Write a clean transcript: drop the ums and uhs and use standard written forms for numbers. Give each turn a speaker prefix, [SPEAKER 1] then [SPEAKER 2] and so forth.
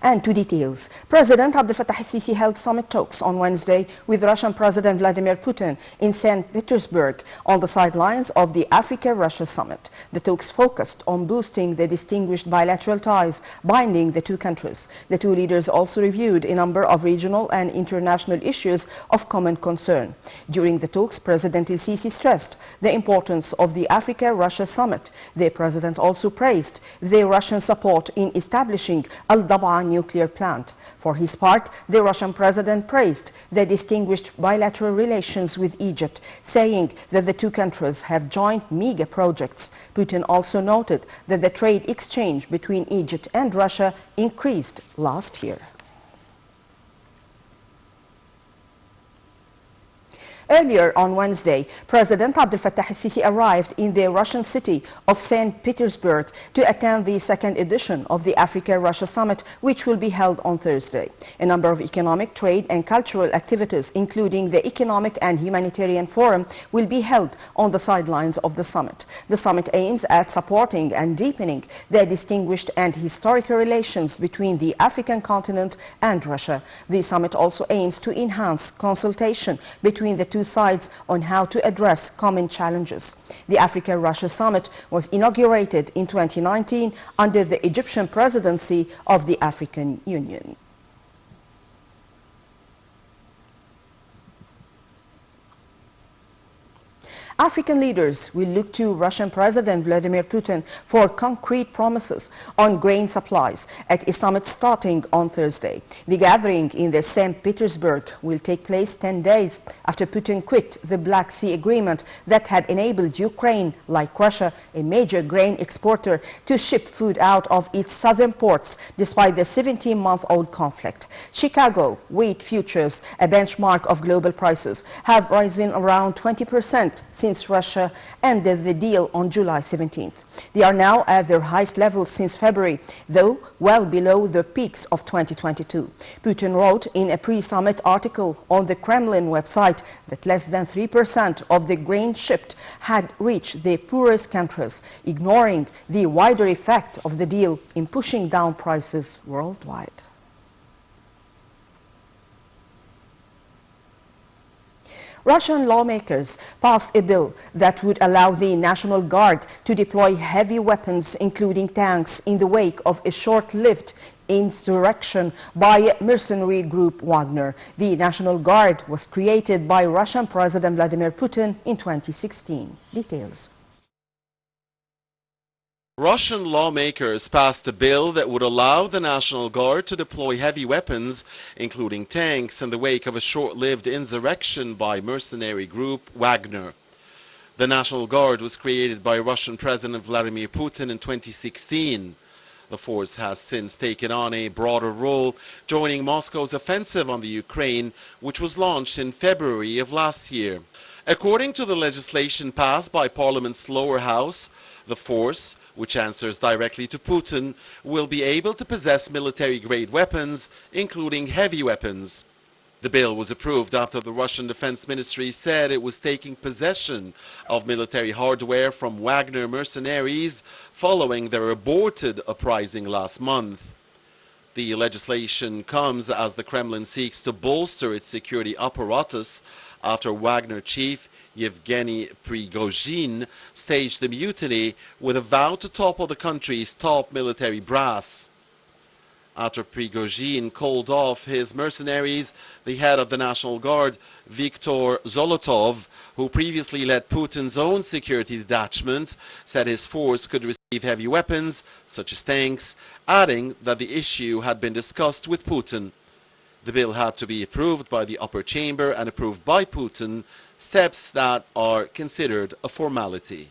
[SPEAKER 1] And to details, President Abdel Fattah el-Sisi held summit talks on Wednesday with Russian President Vladimir Putin in St. Petersburg on the sidelines of the Africa-Russia summit. The talks focused on boosting the distinguished bilateral ties binding the two countries. The two leaders also reviewed a number of regional and international issues of common concern. During the talks, President el-Sisi stressed the importance of the Africa-Russia summit. The president also praised the Russian support in establishing Al-Dab'a nuclear plant. For his part, the Russian president praised the distinguished bilateral relations with Egypt, saying that the two countries have joint mega projects. Putin also noted that the trade exchange between Egypt and Russia increased last year. Earlier on Wednesday, President Abdel Fattah el-Sisi arrived in the Russian city of St. Petersburg to attend the second edition of the Africa-Russia Summit, which will be held on Thursday. A number of economic, trade and cultural activities, including the Economic and Humanitarian Forum, will be held on the sidelines of the summit. The summit aims at supporting and deepening the distinguished and historical relations between the African continent and Russia. The summit also aims to enhance consultation between the two sides on how to address common challenges. The Africa-Russia Summit was inaugurated in 2019 under the Egyptian presidency of the African Union. African leaders will look to Russian President Vladimir Putin for concrete promises on grain supplies at a summit starting on Thursday. The gathering in the St. Petersburg will take place 10 days after Putin quit the Black Sea Agreement that had enabled Ukraine, like Russia, a major grain exporter, to ship food out of its southern ports despite the 17-month-old conflict. Chicago wheat futures, a benchmark of global prices, have risen around 20% since Russia ended the deal on July 17th. They are now at their highest level since February, though well below the peaks of 2022. Putin wrote in a pre-summit article on the Kremlin website that less than 3% of the grain shipped had reached the poorest countries, ignoring the wider effect of the deal in pushing down prices worldwide. Russian lawmakers passed a bill that would allow the National Guard to deploy heavy weapons, including tanks, in the wake of a short-lived insurrection by mercenary group Wagner. The National Guard was created by Russian President Vladimir Putin in 2016. Details.
[SPEAKER 2] Russian lawmakers passed a bill that would allow the National Guard to deploy heavy weapons, including tanks, in the wake of a short-lived insurrection by mercenary group Wagner. The National Guard was created by Russian President Vladimir Putin in 2016. The force has since taken on a broader role, joining Moscow's offensive on the Ukraine, which was launched in February of last year. According to the legislation passed by Parliament's lower house, the force, which answers directly to Putin, will be able to possess military-grade weapons, including heavy weapons. The bill was approved after the Russian Defense Ministry said it was taking possession of military hardware from Wagner mercenaries following their aborted uprising last month. The legislation comes as the Kremlin seeks to bolster its security apparatus after Wagner chief Yevgeny Prigozhin staged a mutiny with a vow to topple the country's top military brass. After Prigozhin called off his mercenaries, the head of the National Guard, Viktor Zolotov, who previously led Putin's own security detachment, said his force could receive heavy weapons, such as tanks, adding that the issue had been discussed with Putin. The bill had to be approved by the upper chamber and approved by Putin, steps that are considered a formality.